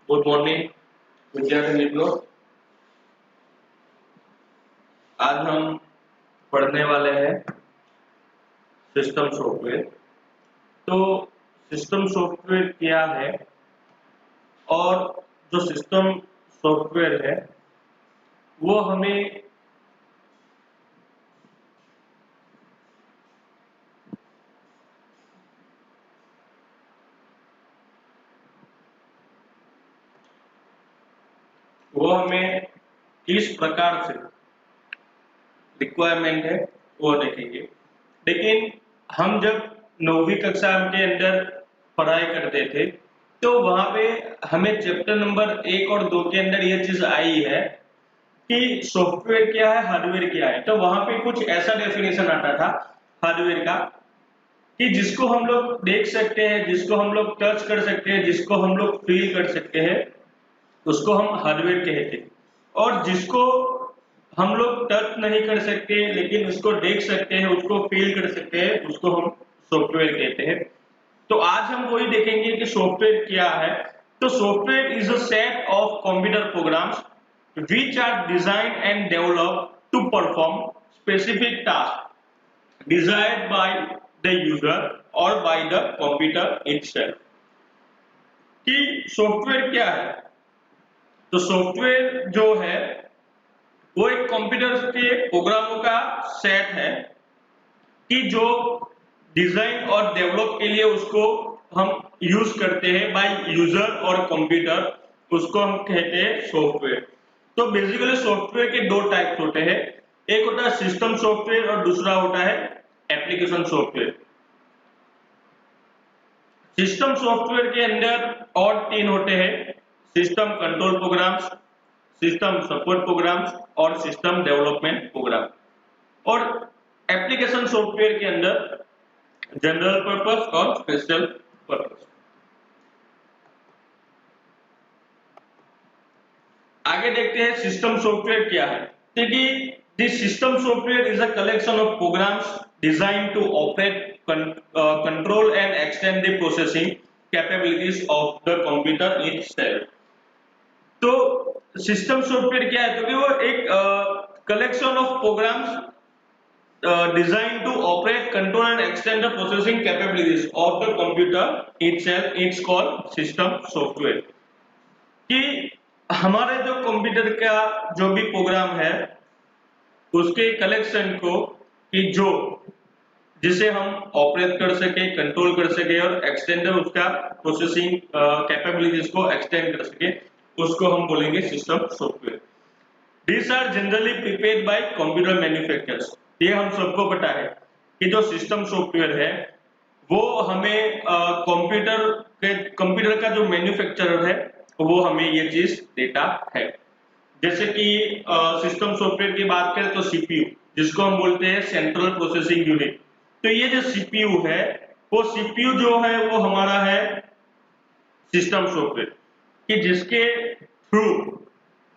Good morning विद्यार्थी मित्रों। आज हम पढ़ने वाले हैं सिस्टम सॉफ्टवेयर। तो सिस्टम सॉफ्टवेयर क्या है और जो सिस्टम सॉफ्टवेयर है वो हमें किस प्रकार से रिक्वायरमेंट है वो देखेंगे। लेकिन हम जब 9वीं कक्षा के अंदर पढ़ाई करते थे तो वहां पे हमें चैप्टर नंबर 1 और 2 के अंदर ये चीज आई है कि सॉफ्टवेयर क्या है, हार्डवेयर क्या है। तो वहां पे कुछ ऐसा डेफिनेशन आता था हार्डवेयर का कि जिसको हम लोग देख सकते हैं, जिसको हम लोग टच कर सकते हैं, जिसको हम लोग फील कर सकते हैं, उसको हम हार्डवेयर कहते हैं। और जिसको हम लोग टच नहीं कर सकते लेकिन उसको देख सकते हैं, उसको फील कर सकते हैं, उसको हम सॉफ्टवेयर कहते हैं। तो आज हम वही देखेंगे कि सॉफ्टवेयर क्या है। तो software is a set of computer programs which are designed and developed to perform specific tasks desired by the user or by the computer itself। कि सॉफ्टवेयर क्या है? तो सॉफ्टवेयर जो है वो एक कंप्यूटर के प्रोग्रामों का सेट है कि जो डिजाइन और डेवलप के लिए उसको हम यूज करते हैं बाय यूजर और कंप्यूटर, उसको हम कहते हैं सॉफ्टवेयर। तो बेसिकली सॉफ्टवेयर के दो टाइप्स होते हैं, एक होता है सिस्टम सॉफ्टवेयर और दूसरा होता है एप्लीकेशन सॉफ्टवेयर। सिस्टम सॉफ्टवेयर के अंदर और 3 होते हैं, system control programs, system support programs और सिस्टम डेवलपमेंट प्रोग्राम। और एप्लीकेशन सॉफ्टवेयर के अंदर जनरल पर्पस और स्पेशल पर्पस। आगे देखते हैं सिस्टम सॉफ्टवेयर क्या है। क्योंकि this system software is a collection of programs design to operate control and extend the processing capabilities of the computer itself. तो सिस्टम सॉफ्टवेयर क्या है? क्योंकि वो एक collection of programs designed to operate, control and extend the processing capabilities of the computer itself, it's called system software। कि हमारे जो computer का जो भी प्रोग्राम है उसके कलेक्शन को कि जो जिसे हम ऑपरेट कर सके, कंट्रोल कर सके और एक्सटेंड उसका प्रोसेसिंग कैपेबिलिटीज को एक्सटेंड कर सके, उसको हम बोलेंगे system software. These are generally prepared by computer manufacturers। ये हम सबको पता है कि जो सिस्टम सॉफ्टवेयर है वो हमें कंप्यूटर का जो मैन्युफैक्चरर है वो हमें ये चीज देता है। जैसे कि सिस्टम सॉफ्टवेयर की बात करें तो सीपीयू, जिसको हम बोलते हैं सेंट्रल प्रोसेसिंग यूनिट। तो ये जो सीपीयू है वो सीपीयू जो है वो हमारा है सिस्टम सॉफ्टवेयर, कि जिसके थ्रू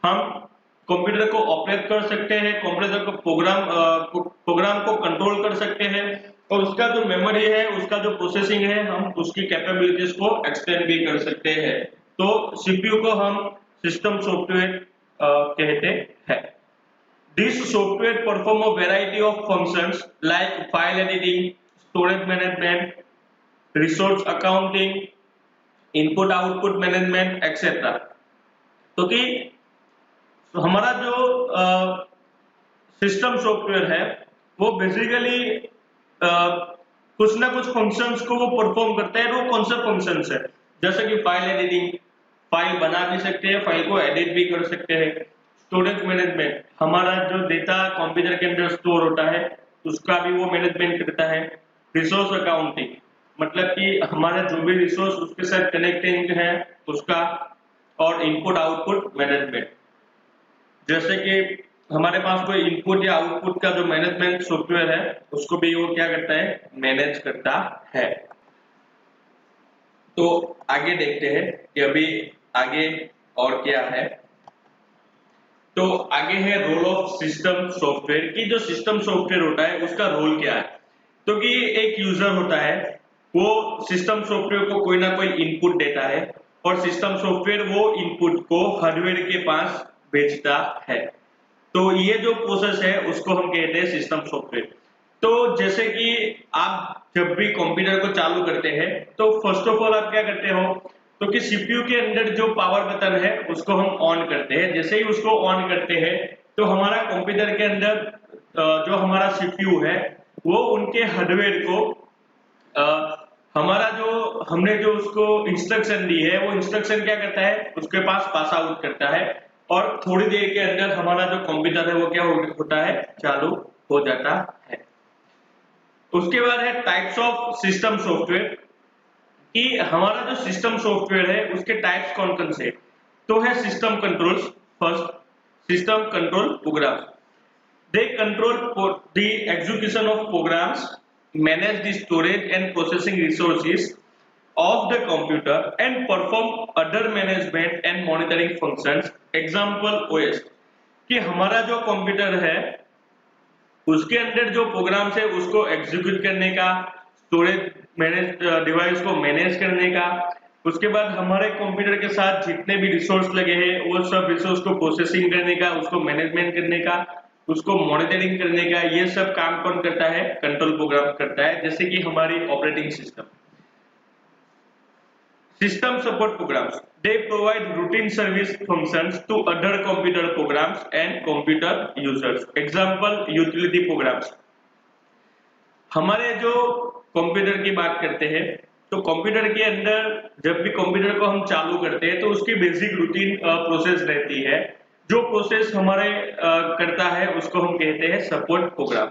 हम कंप्यूटर को ऑपरेट कर सकते हैं, कंप्यूटर को प्रोग्राम को कंट्रोल कर सकते हैं और उसका जो मेमोरी है, उसका जो प्रोसेसिंग है, हम उसकी कैपेबिलिटीज को एक्सटेंड भी कर सकते हैं। तो सीपीयू को हम सिस्टम सॉफ्टवेयर कहते हैं। This software perform a variety of functions like file editing, storage management, resource accounting, input output management etcetera. तो कि तो हमारा जो सिस्टम सॉफ्टवेयर है वो बेसिकली कुछ ना कुछ फंक्शंस को वो परफॉर्म करता है। वो कौन से फंक्शंस है? जैसे कि फाइल एडिटिंग, फाइल बना भी सकते हैं, फाइल को एडिट भी कर सकते हैं। स्टोरेज मैनेजमेंट, हमारा जो डेटा कंप्यूटर के अंदर स्टोर होता है उसका भी वो मैनेजमेंट करता है। रिसोर्स अकाउंटिंग, मतलब कि हमारा जो भी रिसोर्स उसके साथ कनेक्टिंग है उसका। और इनपुट आउटपुट मैनेजमेंट, जैसे कि हमारे पास कोई इनपुट या आउटपुट का जो मैनेजमेंट सॉफ्टवेयर है उसको भी वो क्या करता है? मैनेज करता है। तो आगे देखते हैं कि अभी आगे और क्या है। तो आगे है रोल ऑफ सिस्टम सॉफ्टवेयर, की जो सिस्टम सॉफ्टवेयर होता है उसका रोल क्या है। तो कि एक यूजर होता है, वो सिस्टम सॉफ्टवेयर को कोई ना कोई इनपुट देता है और सिस्टम सॉफ्टवेयर वो इनपुट को हार्डवेयर के पास भेजता है। तो ये जो प्रोसेस है उसको हम कहते हैं सिस्टम सॉफ्टवेयर। तो जैसे कि आप जब भी कंप्यूटर को चालू करते हैं तो फर्स्ट ऑफ ऑल आप क्या करते हो, तो कि सीपीयू के अंदर जो पावर बटन है उसको हम ऑन करते हैं। जैसे ही उसको ऑन करते हैं तो हमारा कंप्यूटर के अंदर जो हमारा सीपीयू है वो उनके हार्डवेयर को हमारा जो हमने जो उसको इंस्ट्रक्शन दी है वो इंस्ट्रक्शन क्या करता है, उसके पास आउट करता है और थोड़ी देर के अंदर हमारा जो कंप्यूटर है वो क्या होता है, चालू हो जाता है। उसके बाद है टाइप्स ऑफ सिस्टम सॉफ्टवेयर, कि हमारा जो सिस्टम सॉफ्टवेयर है उसके टाइप्स कौन कौन से, तो है system controls. First, system control program, they control the execution of programs, manage the storage and processing resources of the computer and perform other management and monitoring functions। Example OS, कि हमारा जो computer है उसके अंदर जो programmes है उसको execute करने का, स्टोरेज मैनेज डिवाइस को मैनेज करने का, उसके बाद हमारे कंप्यूटर के साथ जितने भी रिसोर्स लगे हैं वो सब रिसोर्स को प्रोसेसिंग करने का, उसको मैनेजमेंट करने का, उसको मॉनिटरिंग करने का, ये सब काम कौन करता है, कंट्रोल प्रोग्राम करता है। जैसे कि हमारी operating system. System support programs, they provide routine service functions to other computer programs and computer users। Example utility programs। हमारे जो कंप्यूटर की बात करते हैं तो कंप्यूटर के अंदर जब भी कंप्यूटर को हम चालू करते हैं तो उसकी बेसिक रूटीन प्रोसेस रहती है। जो प्रोसेस हमारे करता है उसको हम कहते हैं सपोर्ट प्रोग्राम।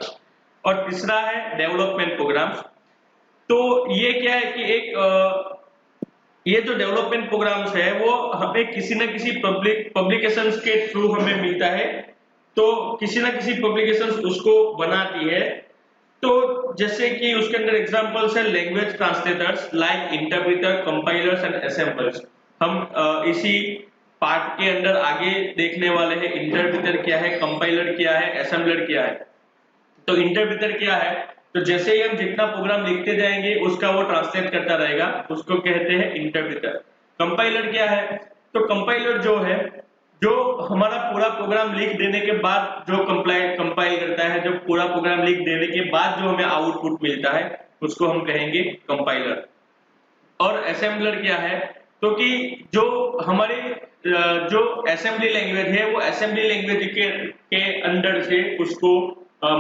और तीसरा है डेवलपमेंट प्रोग्राम्स। तो ये क्या है कि ये जो डेवलपमेंट प्रोग्राम्स है वो हमें किसी न किसी पब्लिकेशंस के थ्रू हमें मिलता है। तो किसी न किसी पब्लिकेशंस उसको बनाती है। तो जैसे कि उसके अंदर एग्जांपल्स है language translators like interpreter, compilers and assemblers. हम इसी पार्ट के अंदर आगे देखने वाले हैं इंटरप्रेटर क्या है, कंपाइलर क्या है, असेंबलर क्या है। तो इंटरप्रेटर क्या है, तो जैसे ही हम जितना प्रोग्राम लिखते जाएंगे उसका वो ट्रांसलेट करता रहेगा, उसको कहते हैं इंटरप्रेटर। कंपाइलर क्या है, तो कंपाइलर जो है जो हमारा पूरा प्रोग्राम लिख देने के बाद जो कंपाइल करता है, जो पूरा प्रोग्राम लिख देने के बाद जो हमें आउटपुट मिलता है उसको हम कहेंगे कंपाइलर। और असेंबलर क्या है, तो कि जो हमारी जो असेंबली लैंग्वेज है वो असेंबली लैंग्वेज के अंदर से उसको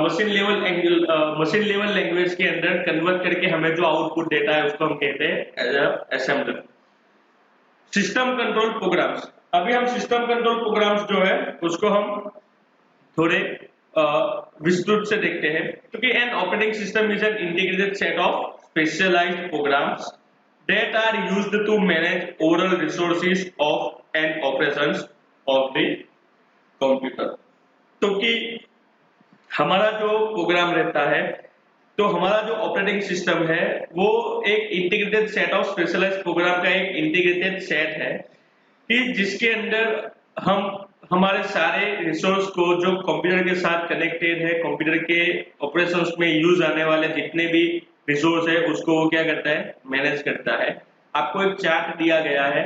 मशीन लेवल लैंग्वेज के अंदर कन्वर्ट करके हमें जो आउटपुट देता है उसको हम कहते हैं असेंबलर। सिस्टम कंट्रोल प्रोग्राम्स, अभी हम सिस्टम कंट्रोल प्रोग्राम्स जो है उसको हम थोड़े विस्तृत से देखते हैं। क्योंकि an operating system is an integrated set of specialised programs that are used to manage overall resources of and operations of the computer। तो कि हमारा जो प्रोग्राम रहता है, तो हमारा जो ऑपरेटिंग सिस्टम है वो एक integrated set of specialised program का एक इंटीग्रेटेड सेट है कि जिसके अंदर हम हमारे सारे रिसोर्स को जो कंप्यूटर के साथ कनेक्टेड है, कंप्यूटर के ऑपरेशंस में यूज आने वाले जितने भी रिसोर्स है उसको वो क्या करता है, मैनेज करता है। आपको एक चार्ट दिया गया है,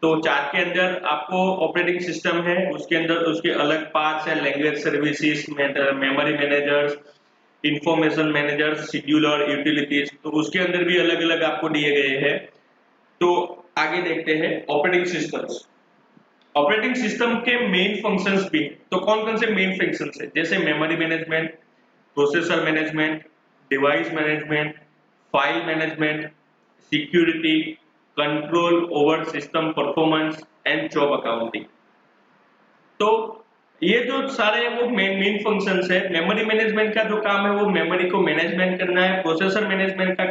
तो चार्ट के अंदर आपको ऑपरेटिंग सिस्टम है, उसके अंदर उसके अलग पार्ट्स है, language services, memory managers, information managers, scheduler, utilities. तो उसके अंदर भी अलग अलग आपको दिए गए हैं। तो आगे देखते हैं ऑपरेटिंग सिस्टम्स। ऑपरेटिंग सिस्टम के मेन फंक्शंस भी, तो कौन कौन से मेन फंक्शंस है, जैसे memory management, processor management, device management, file management, security, control over system performance and job accounting. तो ये जो सारे वो मेन फंक्शंस है। मेमोरी मैनेजमेंट का जो काम है वो मेमोरी को मैनेजमेंट करना है। प्रोसेसर मैनेजमेंट का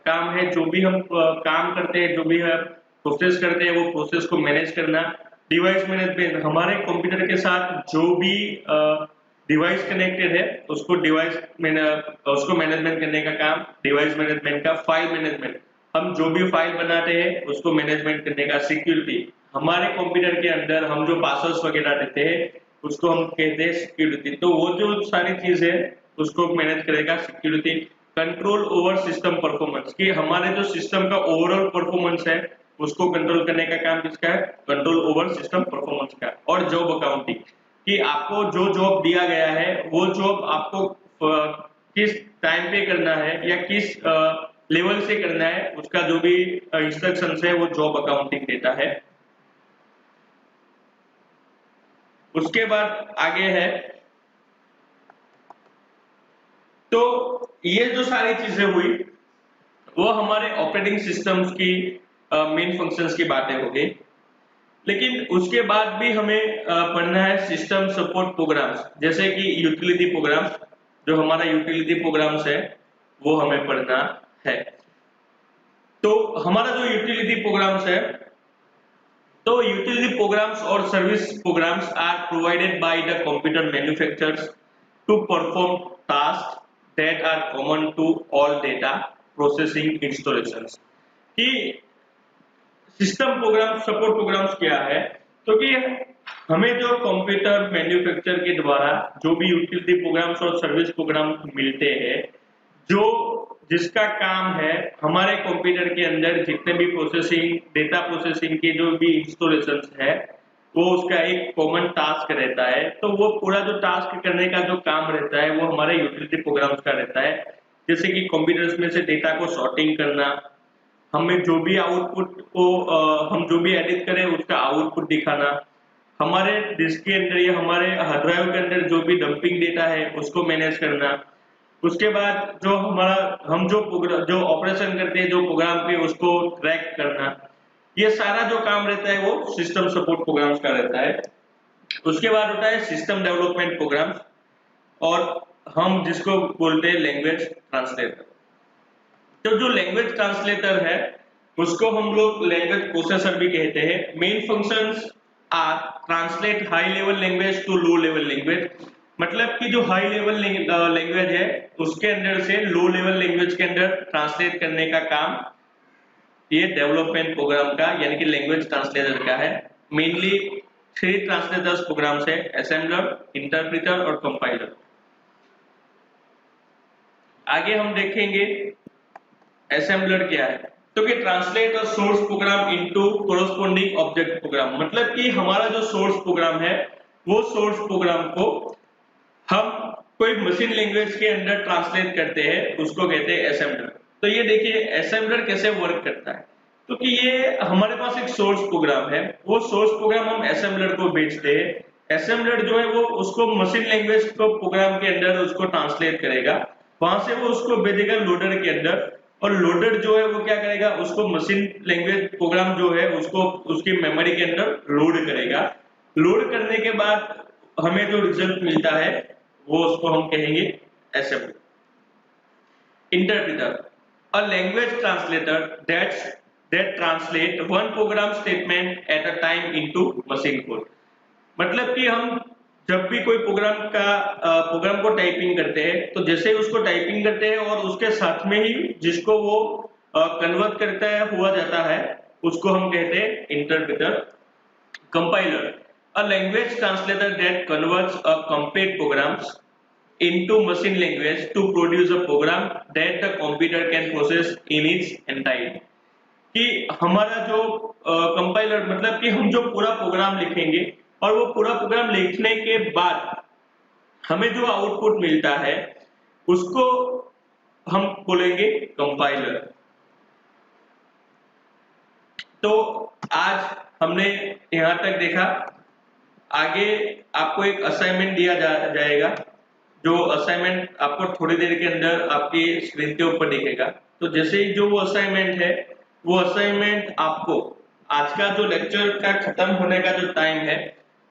काम है जो भी हम काम करते हैं, जो भी हम प्रोसेस करते हैं वो प्रोसेस को मैनेज करना। डिवाइस मैनेजमेंट, हमारे कंप्यूटर के साथ जो भी डिवाइस कनेक्टेड है उसको उसको मैनेजमेंट करने का काम डिवाइस मैनेजमेंट का। फाइल मैनेजमेंट, हम जो भी फाइल बनाते हैं उसको मैनेजमेंट करने का। सिक्योरिटी, हमारे कंप्यूटर के अंदर हम जो पासवर्ड्स वगैरह देते हैं उसको हम कहते हैं सिक्योरिटी। तो वो जो सारी चीज है उसको मैनेज करेगा security. Control over system performance, कि हमारे जो सिस्टम का ओवरऑल परफॉर्मेंस है उसको कंट्रोल करने का काम किसका है? कंट्रोल ओवर सिस्टम परफॉर्मेंस का। और जॉब अकाउंटिंग कि आपको जो जॉब दिया गया है वो जॉब आपको किस टाइम पे करना है या किस लेवल से करना है, उसका जो भी इंस्ट्रक्शंस है वो जॉब अकाउंटिंग देता है। उसके बाद आगे है, तो ये जो सारी चीजें हुई वो हमारे ऑपरेटिंग सिस्टम्स की मेन फंक्शंस की बातें हो गई। लेकिन उसके बाद भी हमें पढ़ना है सिस्टम सपोर्ट प्रोग्राम्स, जैसे कि यूटिलिटी प्रोग्राम्स। जो हमारा यूटिलिटी प्रोग्राम्स है वो हमें पढ़ना है। तो हमारा जो यूटिलिटी प्रोग्राम्स है, तो यूटिलिटी प्रोग्राम्स और service programs are provided by the computer manufacturers to perform task that are common to all data processing installations. कि सिस्टम प्रोग्राम सपोर्ट प्रोग्राम्स क्या है, तो कि हमें जो कंप्यूटर मैन्युफैक्चर के द्वारा जो भी यूटिलिटी प्रोग्राम्स और सर्विस प्रोग्राम मिलते हैं, जो जिसका काम है हमारे कंप्यूटर के अंदर जितने भी प्रोसेसिंग डेटा प्रोसेसिंग के जो भी इंस्टॉलेशन है वो उसका एक कॉमन टास्क रहता है। तो वो पूरा जो टास्क करने का जो काम रहता है वो हमारे यूटिलिटी प्रोग्राम्स का रहता है। जैसे कि कंप्यूटर्स में से डेटा को सॉर्टिंग करना, हमें जो भी आउटपुट को हम जो भी एडिट करें उसका आउटपुट दिखाना, हमारे डिस्क के अंदर या हमारे हार्ड ड्राइव के अंदर जो भी डंपिंग डेटा है उसको मैनेज करना। उसके बाद जो हमारा हम जो ऑपरेशन करते हैं जो प्रोग्राम पे उसको ट्रैक करना, ये सारा जो काम रहता है वो सिस्टम सपोर्ट प्रोग्राम्स का रहता है। उसके बाद होता है सिस्टम डेवलपमेंट प्रोग्राम्स, और हम जिसको बोलते हैं लैंग्वेज ट्रांसलेटर। तो जो लैंग्वेज ट्रांसलेटर है उसको हम लोग लैंग्वेज प्रोसेसर भी कहते हैं। Main functions are translate high level language to low level language. मतलब कि जो हाई लेवल लैंग्वेज है उसके अंदर से लो लेवल लैंग्वेज के अंदर ट्रांसलेट करने का काम ये डेवलपमेंट प्रोग्राम का यानी कि लैंग्वेज ट्रांसलेटर का है। मेनली 3 ट्रांसलेटर्स प्रोग्राम्स है, असेंबलर, इंटरप्रेटर और कंपाइलर। आगे हम देखेंगे असेंबलर क्या है, तो कि translate a source program into corresponding object program. मतलब कि हमारा जो सोर्स प्रोग्राम है वो सोर्स प्रोग्राम को हम कोई मशीन लैंग्वेज के अंदर ट्रांसलेट करते हैं, उसको कहते हैं असेंबलर। तो ये देखिए असेंबलर कैसे वर्क करता है, तो कि ये हमारे पास एक सोर्स प्रोग्राम है, वो सोर्स प्रोग्राम हम असेंबलर को भेजते हैं। असेंबलर जो है वो उसको मशीन लैंग्वेज को प्रोग्राम के अंदर उसको ट्रांसलेट करेगा, वहां से वो उसको भेजेगा लोडर के अंदर, और लोडर जो है वो क्या करेगा उसको मशीन लैंग्वेज प्रोग्राम जो है उसको उसकी मेमोरी के अंदर लोड करेगा। लोड करने के बाद हमें जो रिजल्ट मिलता है वो उसको हम कहेंगे assembler. Interpreter, a language translator that translate one program statement at a time into machine code। मतलब कि हम जब भी कोई प्रोग्राम को टाइपिंग करते हैं तो जैसे ही उसको टाइपिंग करते हैं और उसके साथ में ही जिसको वो कन्वर्ट करता है हुआ जाता है उसको हम कहते हैं interpreter. Compiler, a language translator that converts a complete programs into machine language to produce a program that the computer can process in its entirety। कि हमारा जो कंपाइलर मतलब कि हम जो पूरा प्रोग्राम लिखेंगे और वो पूरा प्रोग्राम लिखने के बाद हमें जो आउटपुट मिलता है उसको हम बोलेंगे कंपाइलर। तो आज हमने यहां तक देखा, आगे आपको एक असाइनमेंट दिया जाएगा, जो असाइनमेंट आपको थोड़ी देर के अंदर आपकी स्क्रीन के ऊपर दिखेगा। तो जैसे ही जो वो असाइनमेंट है वो असाइनमेंट आपको आज का जो लेक्चर का खत्म होने का जो टाइम है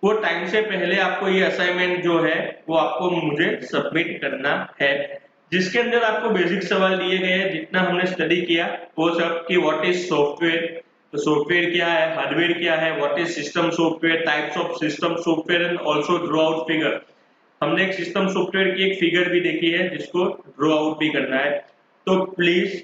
वो टाइम से पहले आपको ये असाइनमेंट जो है वो आपको मुझे सबमिट करना है, जिसके अंदर आपको बेसिक सवाल दिए गए हैं। जितना हमने स्टडी किया वो सब कि व्हाट इज सॉफ्टवेयर, तो सॉफ्टवेयर क्या है, हार्डवेयर क्या है, what is system software, types of system software and also draw out figure. हमने एक सिस्टम सॉफ्टवेयर की एक फिगर भी देखी है जिसको ड्रॉ आउट भी करना है। तो प्लीज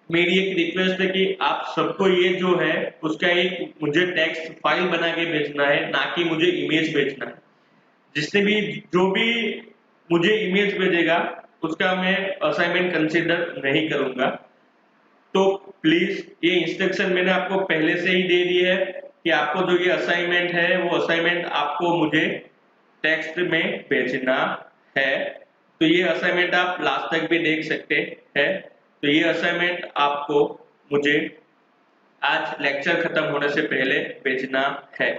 मेरी एक रिक्वेस्ट है कि आप सबको ये जो है उसका एक मुझे टेक्स्ट फाइल बना के भेजना है, ना कि मुझे इमेज भेजना है। जिसने भी जो भी मुझे इमेज भेजेगा उसका मैं असाइनमेंट कंसीडर नहीं करूंगा। तो प्लीज ये इंस्ट्रक्शन मैंने आपको पहले से ही दे दी है कि आपको जो ये असाइनमेंट है वो असाइनमेंट आपको मुझे टेक्स्ट में भेजना है। तो ये असाइनमेंट आप लास्ट तक भी देख सकते हैं। तो ये असाइनमेंट आपको मुझे आज लेक्चर खत्म होने से पहले भेजना है।